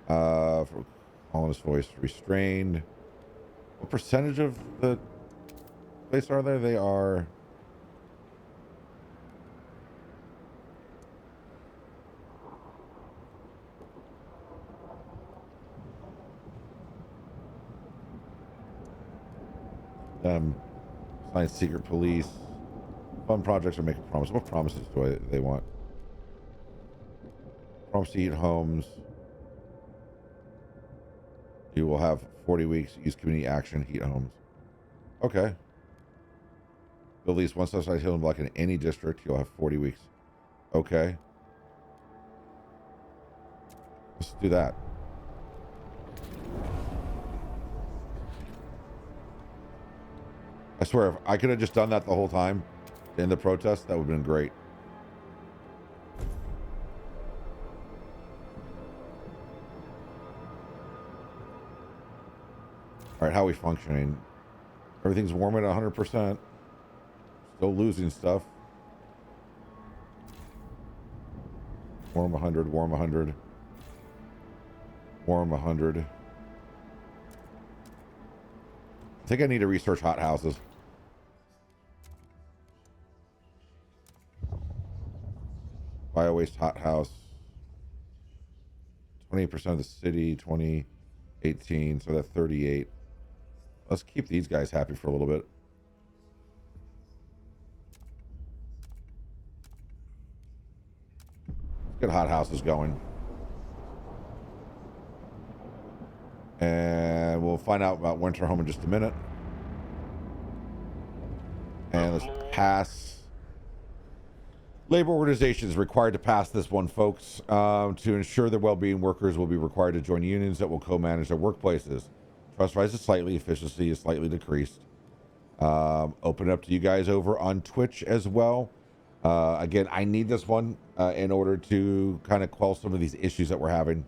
For colonist voice restrained. What percentage of the place are there? They are. Science secret police. Fun projects or make a promise. What promises do they want? Promise to heat homes. You will have 40 weeks. Use community action. Heat homes. Okay. Build at least one subsidized healing block in any district. You'll have 40 weeks. Okay. Let's do that. I swear, if I could have just done that the whole time in the protest, that would have been great. All right, how are we functioning? Everything's warm at 100%. Still losing stuff. Warm 100, warm 100. Warm 100. I think I need to research hot houses. Bio-waste hot house. 28% of the city, 2018, so that's 38. Let's keep these guys happy for a little bit. Let's get hot houses going. And we'll find out about winter home in just a minute. And let's pass. Labor organizations required to pass this one, folks. To ensure their well-being, workers will be required to join unions that will co-manage their workplaces. Trust rises slightly. Efficiency is slightly decreased. Open it up to you guys over on Twitch as well. Again, I need this one in order to kind of quell some of these issues that we're having.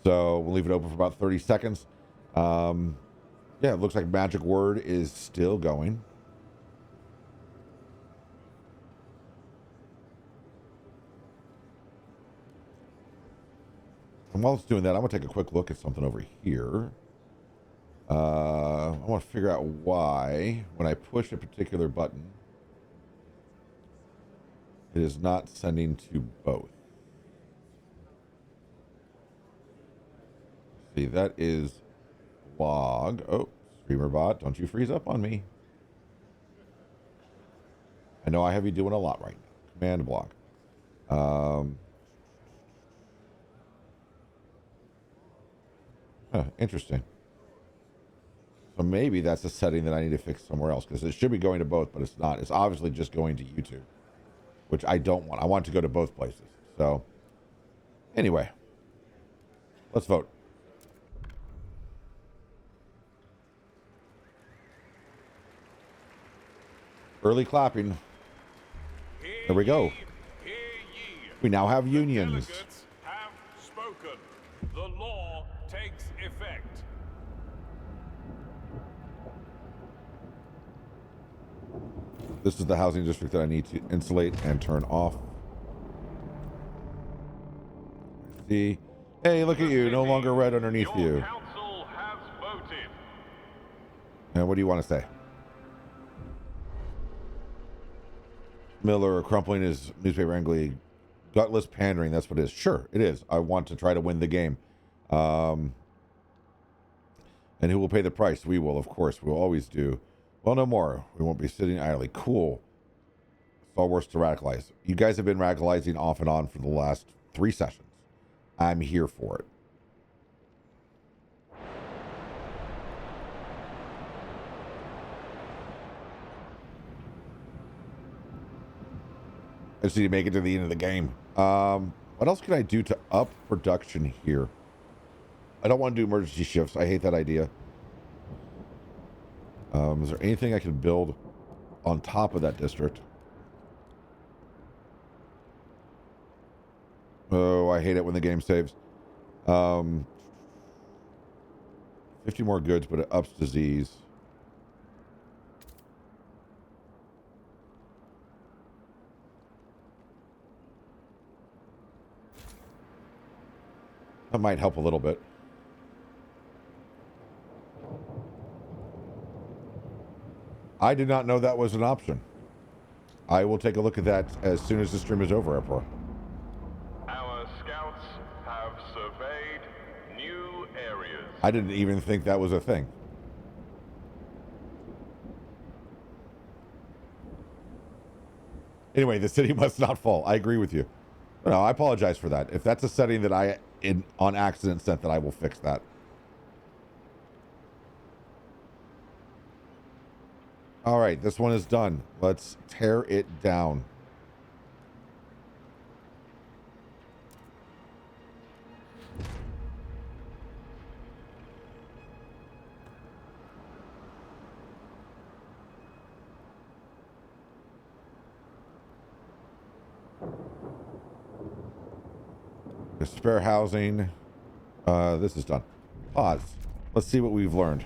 So we'll leave it open for about 30 seconds. Yeah, it looks like Magic Word is still going. And while it's doing that, I'm going to take a quick look at something over here. I want to figure out why, when I push a particular button, it is not sending to both. See, that is log. Oh, streamer bot, don't you freeze up on me. I know I have you doing a lot right now. Command block. Interesting. So maybe that's a setting that I need to fix somewhere else, because it should be going to both, but it's not. It's obviously just going to YouTube, which I don't want. I want it to go to both places. So anyway, let's vote. Early clapping. There we go. We now have unions. The delegates have spoken. The law takes effect. This is the housing district that I need to insulate and turn off. See? Hey, look at you. No longer red underneath you. Your council has voted. And what do you want to say? Miller crumpling his newspaper angrily. Gutless pandering, that's what it is. Sure, it is. I want to try to win the game. And who will pay the price? We will, of course. We will always do. Well, no more. We won't be sitting idly. Cool. Star Wars to radicalize. You guys have been radicalizing off and on for the last 3 sessions. I'm here for it. I just need to make it to the end of the game. What else can I do to up production here? I don't want to do emergency shifts. I hate that idea. Is there anything I can build on top of that district? Oh, I hate it when the game saves. 50 more goods, but it ups disease. That might help a little bit. I did not know that was an option. I will take a look at that as soon as the stream is over, Emperor. Our scouts have surveyed new areas. I didn't even think that was a thing. Anyway, the city must not fall. I agree with you. No, I apologize for that. If that's a setting that I, on accident, sent, that I will fix that. All right, this one is done. Let's tear it down. Spare housing. This is done. Pause. Let's see what we've learned.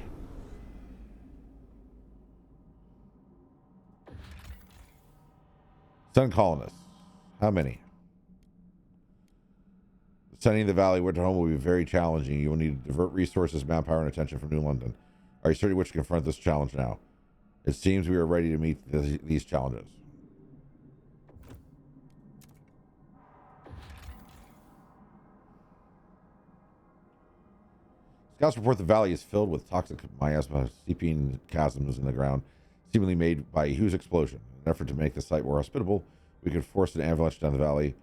Sun colonists. How many? Sending the valley word to home will be very challenging. You will need to divert resources, manpower, and attention from New London. Are you certain which to confront this challenge now? It seems we are ready to meet these challenges. Scouts report the valley is filled with toxic miasma seeping chasms in the ground, seemingly made by a huge explosion. In an effort to make the site more hospitable, we could force an avalanche down the valley.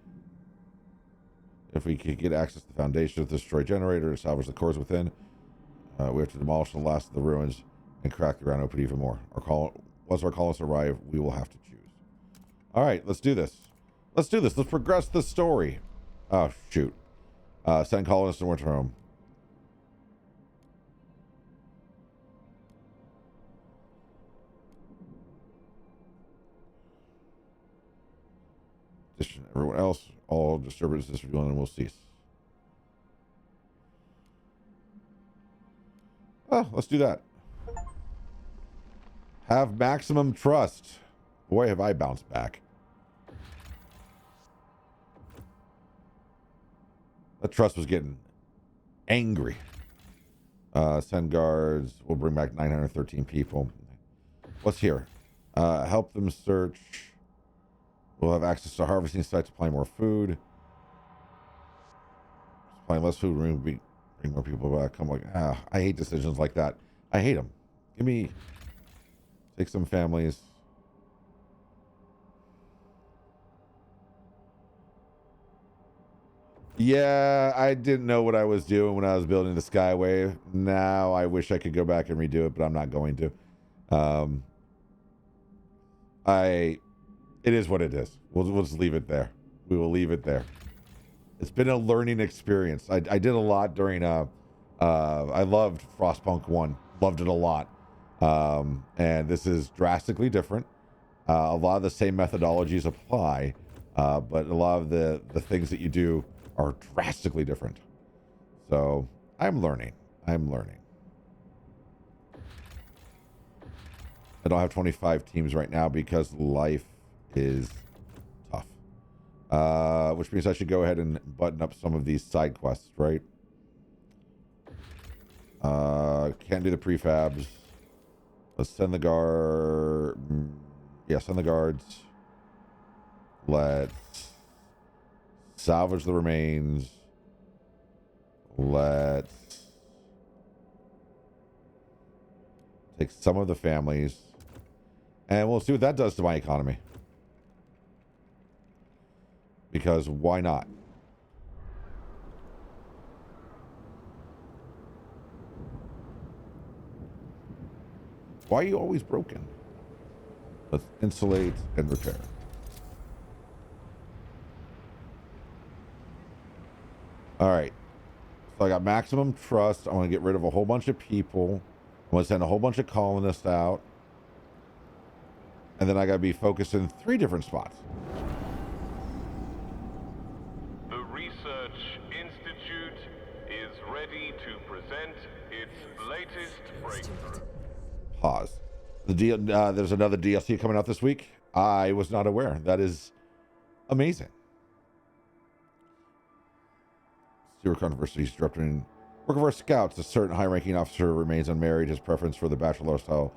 If we could get access to the foundations, destroy generators, salvage the cores within, we have to demolish the last of the ruins and crack the ground open even more. Once our colonists arrive, we will have to choose. All right, let's do this. Let's do this. Let's progress the story. Oh, shoot. Send colonists to winter home. Everyone else, all disturbances from London will cease. Oh, let's do that. Have maximum trust. Boy, have I bounced back. That trust was getting angry. Send guards. We'll bring back 913 people. What's here? Help them search. We'll have access to harvesting sites, supply more food. Supplying less food, bring more people back. Come like, I hate decisions like that. I hate them. Take some families. Yeah, I didn't know what I was doing when I was building the Skyway. Now I wish I could go back and redo it, but I'm not going to. It is what it is. We'll just leave it there. We will leave it there. It's been a learning experience. I did a lot during I loved Frostpunk 1. Loved it a lot. And this is drastically different. A lot of the same methodologies apply, but a lot of the things that you do are drastically different. So I'm learning. I don't have 25 teams right now because life is tough. Which means I should go ahead and button up some of these side quests, right? Can't do the prefabs. Let's send the guard. Yeah, send the guards. Let's salvage the remains. Let's take some of the families. And we'll see what that does to my economy. Because why not? Why are you always broken? Let's insulate and repair. All right. So I got maximum trust. I want to get rid of a whole bunch of people. I want to send a whole bunch of colonists out. And then I got to be focused in 3 different spots. The Research Institute is ready to present its latest breakthrough. Pause. There's another DLC coming out this week. I was not aware. That is amazing. Zero controversies disrupting work of our scouts. A certain high-ranking officer remains unmarried. His preference for the bachelor style,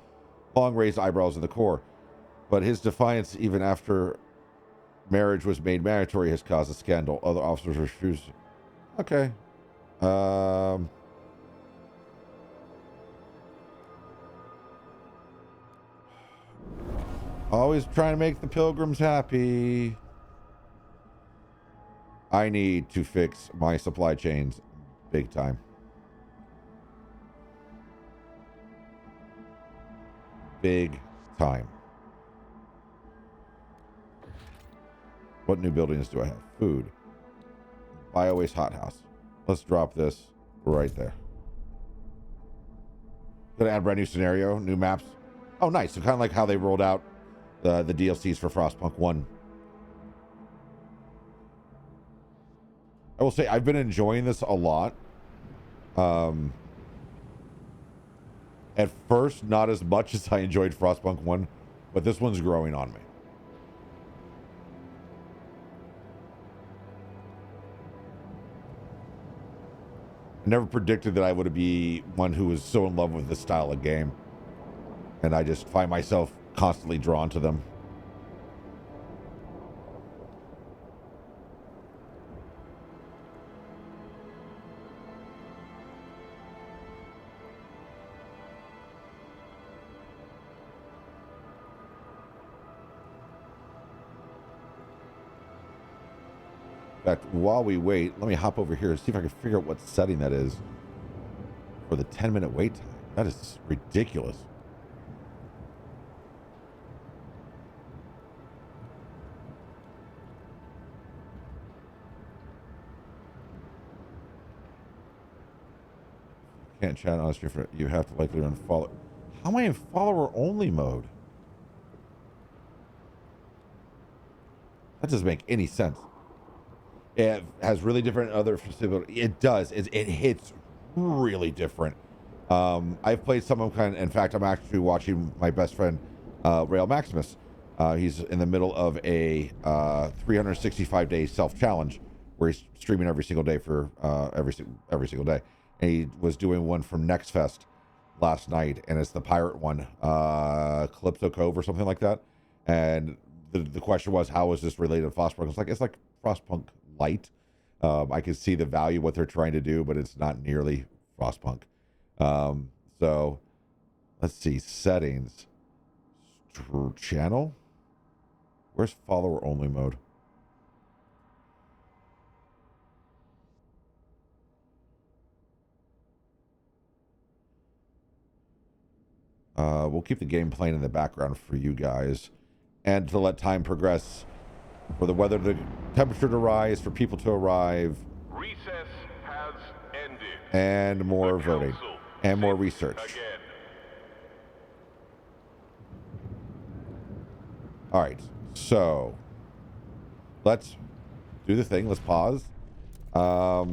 long raised eyebrows in the core. But his defiance, even after marriage was made mandatory, has caused a scandal. Other officers refuse. Okay. Always trying to make the pilgrims happy. I need to fix my supply chains big time. Big time. What new buildings do I have? Food. Biowaste hothouse. Let's drop this right there. Gonna add brand new scenario, new maps. Oh, nice. So kind of like how they rolled out the DLCs for Frostpunk 1. I will say I've been enjoying this a lot. At first, not as much as I enjoyed Frostpunk 1, but this one's growing on me. I never predicted that I would be one who was so in love with this style of game. And I just find myself constantly drawn to them. In fact, while we wait, let me hop over here and see if I can figure out what setting that is for the 10-minute wait time. That is ridiculous. Can't chat on stream for you have to likely run follow. How am I in follower only mode? That doesn't make any sense. It has really different other facility. It does. It hits really different. I've played some of kind. In fact, I'm actually watching my best friend, Rail Maximus. He's in the middle of a 365-day self-challenge where he's streaming every single day for every single day. And he was doing one from Next Fest last night, and it's the pirate one, Calypso Cove or something like that. And the question was, how is this related to Frostpunk? It's like Frostpunk light. I can see the value of what they're trying to do, but it's not nearly Frostpunk. So let's see, settings, channel. Where's follower only mode? We'll keep the game playing in the background for you guys, and to let time progress for the weather, the temperature to rise, for people to arrive. Recess has ended. And more voting. And more research. Again. All right. So let's do the thing. Let's pause. I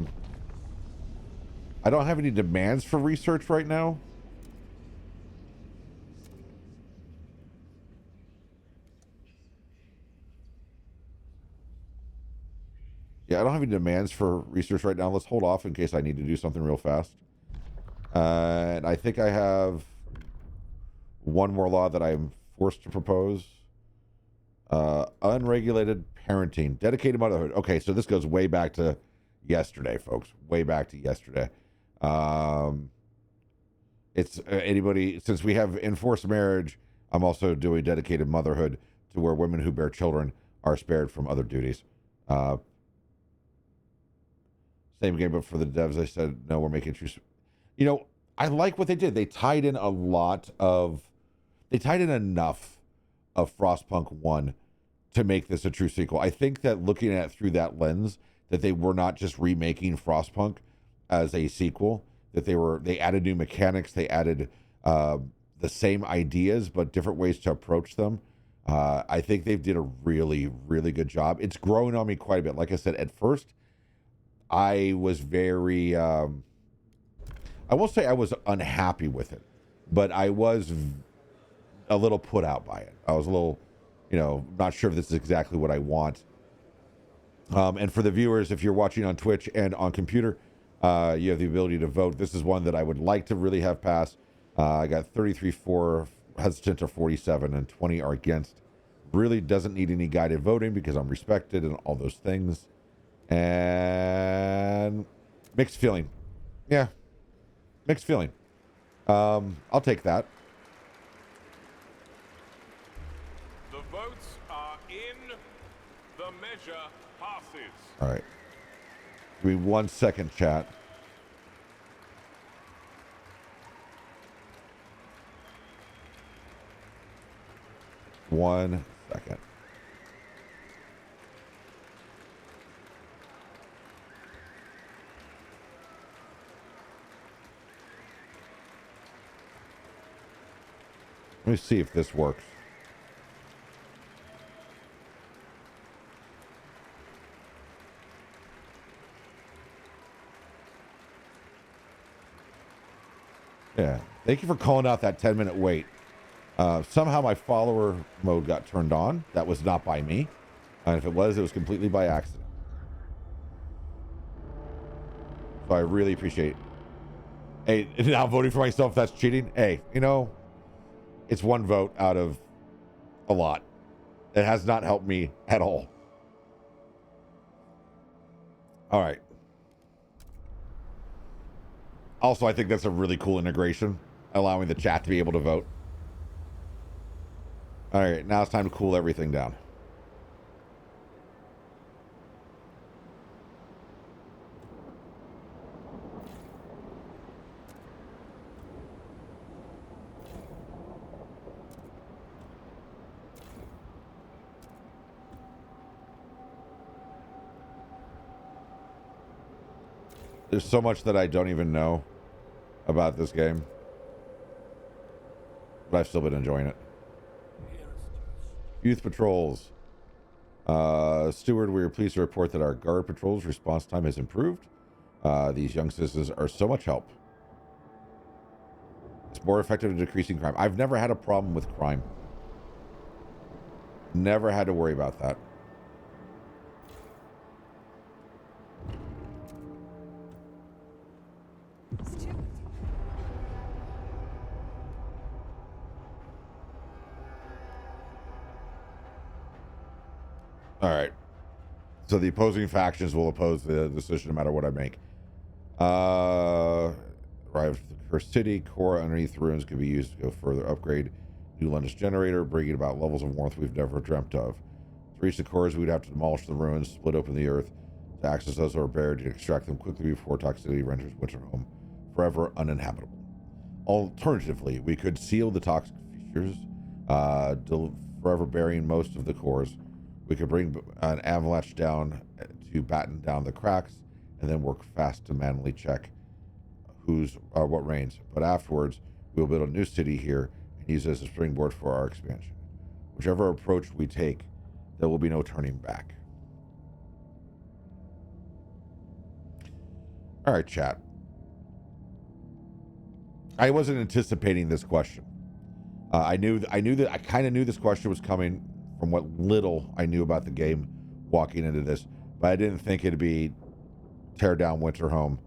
don't have any demands for research right now. Yeah, I don't have any demands for research right now. Let's hold off in case I need to do something real fast. And I think I have one more law that I'm forced to propose. Unregulated parenting. Dedicated motherhood. Okay, so this goes way back to yesterday, folks. Way back to yesterday. It's anybody, since we have enforced marriage, I'm also doing dedicated motherhood to where women who bear children are spared from other duties. Same game, but for the devs, I said, no, we're making true. You know, I like what they did. They tied in enough of Frostpunk 1 to make this a true sequel. I think that looking at it through that lens, that they were not just remaking Frostpunk as a sequel, that they added new mechanics, they added the same ideas, but different ways to approach them. I think they did a really, really good job. It's growing on me quite a bit. Like I said, at first, I was very, I won't say I was unhappy with it, but I was a little put out by it. I was a little, not sure if this is exactly what I want. And for the viewers, if you're watching on Twitch and on computer, you have the ability to vote. This is one that I would like to really have pass. I got 33 for, hesitant are 47, and 20 are against. Really doesn't need any guided voting because I'm respected and all those things. And mixed feeling. Yeah, mixed feeling. I'll take that. The votes are in. The measure passes. All right. Give me 1 second, chat. One second. Let me see if this works. Yeah. Thank you for calling out that 10-minute wait. Somehow my follower mode got turned on. That was not by me. And if it was completely by accident. So I really appreciate it. Hey, now voting for myself, that's cheating. Hey, you know, it's one vote out of a lot. It has not helped me at all. All right. Also, I think that's a really cool integration, allowing the chat to be able to vote. All right, now it's time to cool everything down. There's so much that I don't even know about this game, but I've still been enjoying it. Youth patrols. Steward, we are pleased to report that our guard patrols response time has improved. These young citizens are so much help. It's more effective in decreasing crime. I've never had a problem with crime. Never had to worry about that. All right. So the opposing factions will oppose the decision no matter what I make. Arrived at the cursed city. Core underneath ruins can be used to go further. Upgrade new London's generator, bringing about levels of warmth we've never dreamt of. To reach the cores, we'd have to demolish the ruins, split open the earth, to access those that are buried, and extract them quickly before toxicity renders Winterhome forever uninhabitable. Alternatively, we could seal the toxic features, forever burying most of the cores. We could bring an avalanche down to batten down the cracks, and then work fast to manually check what reigns. But afterwards, we'll build a new city here and use it as a springboard for our expansion. Whichever approach we take, there will be no turning back. All right, chat. I wasn't anticipating this question. I kind of knew this question was coming from what little I knew about the game walking into this, but I didn't think it'd be tear down Winterhome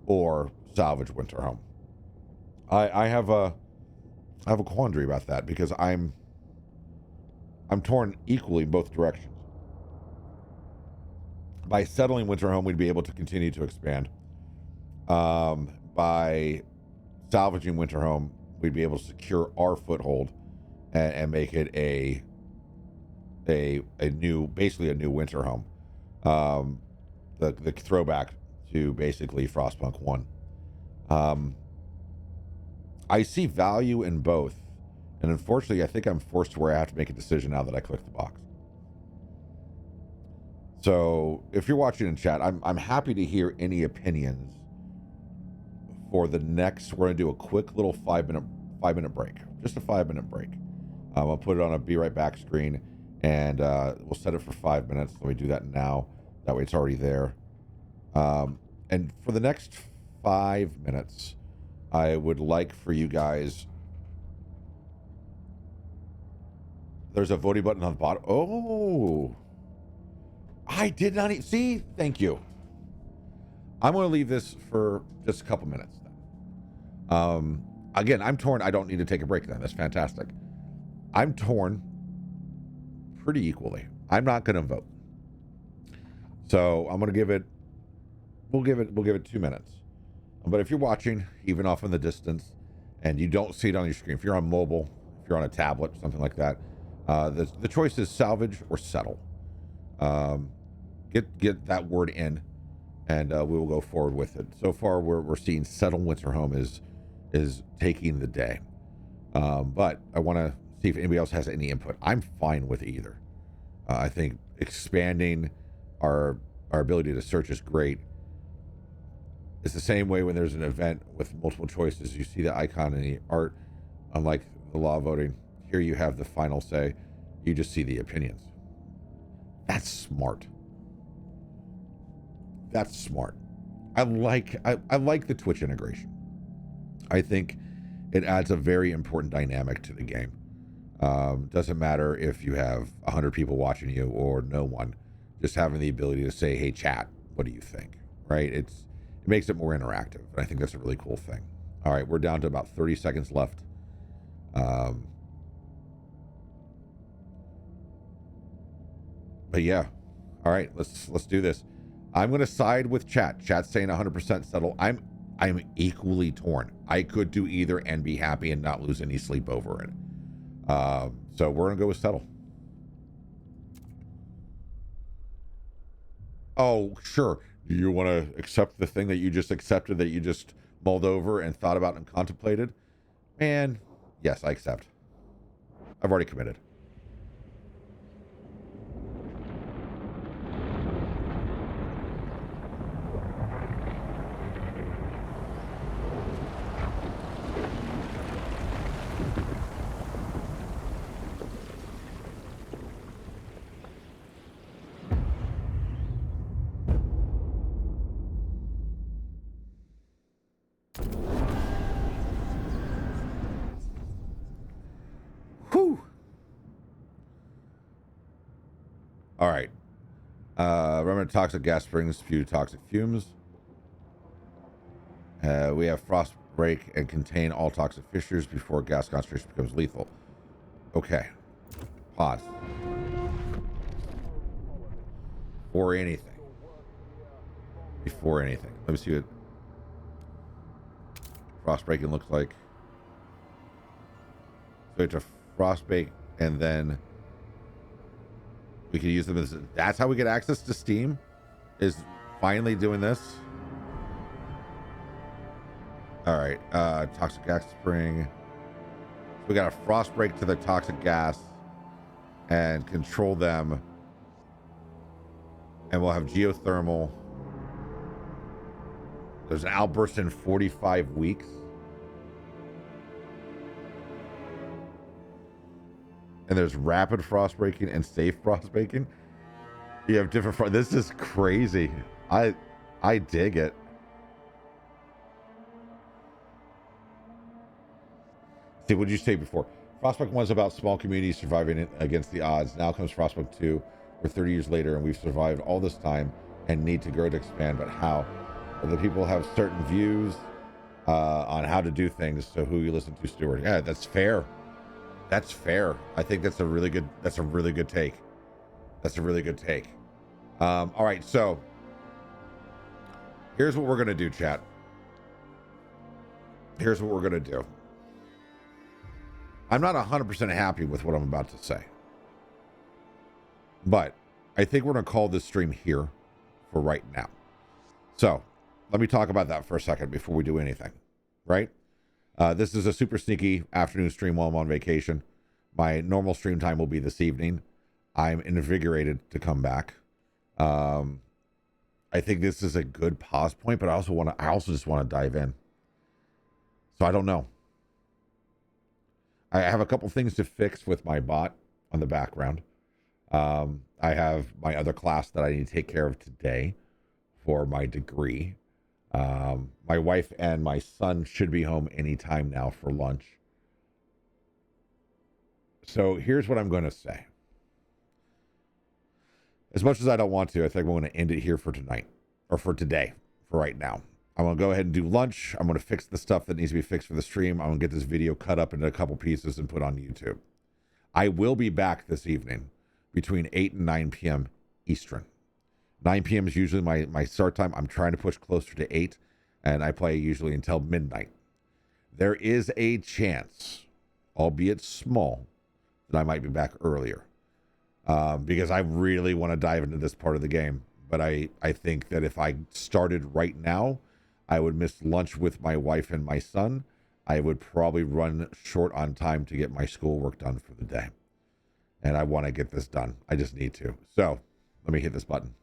or salvage Winterhome. I have a quandary about that because I'm torn equally in both directions. By settling Winterhome, we'd be able to continue to expand. By salvaging Winterhome, we'd be able to secure our foothold and make it a new Winterhome. The throwback to basically Frostpunk 1. I see value in both, and unfortunately I think I'm forced to where I have to make a decision now that I clicked the box. So if you're watching in chat, I'm happy to hear any opinions for the next. We're gonna do a quick little 5-minute break, just a 5-minute break. I'll put it on a be right back screen, and we'll set it for 5 minutes. Let me do that now. That way it's already there. And for the next 5 minutes, I would like for you guys. There's a voting button on the bottom. Oh, I did not see. Thank you. I'm going to leave this for just a couple minutes. Then. Again, I'm torn. I don't need to take a break then. That's fantastic. I'm torn pretty equally. I'm not going to vote. So I'm going to give it. We'll give it 2 minutes. But if you're watching, even off in the distance, and you don't see it on your screen, if you're on mobile, if you're on a tablet, something like that, the choice is salvage or settle. Get that word in, and we will go forward with it. So far, we're seeing settle Winterhome is taking the day. But I want to see if anybody else has any input. I'm fine with either. I think expanding our ability to search is great. It's the same way when there's an event with multiple choices. You see the icon in the art. Unlike the law of voting, here you have the final say. You just see the opinions. That's smart. That's smart. I like the Twitch integration. I think it adds a very important dynamic to the game. Doesn't matter if you have 100 people watching you or no one. Just having the ability to say, "Hey, chat, what do you think?" Right? It makes it more interactive. And I think that's a really cool thing. All right, we're down to about 30 seconds left. But yeah, all right, let's do this. I'm going to side with chat. Chat's saying 100% settle. I'm equally torn. I could do either and be happy and not lose any sleep over it. So we're going to go with settle. Oh, sure. Do you want to accept the thing that you just accepted, that you just mulled over and thought about and contemplated? Man, yes, I accept. I've already committed. Whew. All right. Remember, toxic gas springs spew toxic fumes. We have frost break and contain all toxic fissures before gas concentration becomes lethal. Okay. Pause. Or anything. Before anything. Let me see what frost breaking looks like. So it's a frost bake, and then we can use them as. That's how we get access to Steam. Is finally doing this. All right. Toxic gas spring. So we got a frost break to the toxic gas, and control them. And we'll have geothermal. There's an outburst in 45 weeks. And there's rapid frost breaking and safe frost breaking. You have different this is crazy. I dig it. See, what did you say before? Frostpunk 1 is about small communities surviving against the odds. Now comes Frostpunk 2. We're 30 years later and we've survived all this time and need to grow to expand. But how? The people have certain views on how to do things. So who you listen to, Stuart? Yeah, that's fair. That's fair. I think that's a really good take. That's a really good take. All right, so here's what we're gonna do, chat. Here's what we're gonna do. I'm not 100% happy with what I'm about to say, but I think we're gonna call this stream here for right now. So let me talk about that for a second before we do anything, right? This is a super sneaky afternoon stream while I'm on vacation. My normal stream time will be this evening. I'm invigorated to come back. I think this is a good pause point, but I also just want to dive in. So I don't know. I have a couple things to fix with my bot on the background. I have my other class that I need to take care of today for my degree. My wife and my son should be home anytime now for lunch. So here's what I'm going to say. As much as I don't want to, I think I'm going to end it here for tonight, or for today, for right now. I'm going to go ahead and do lunch. I'm going to fix the stuff that needs to be fixed for the stream. I'm going to get this video cut up into a couple pieces and put on YouTube. I will be back this evening between 8 and 9 p.m. Eastern. 9 p.m. is usually my start time. I'm trying to push closer to 8, and I play usually until midnight. There is a chance, albeit small, that I might be back earlier because I really want to dive into this part of the game. But I think that if I started right now, I would miss lunch with my wife and my son. I would probably run short on time to get my schoolwork done for the day. And I want to get this done. I just need to. So let me hit this button.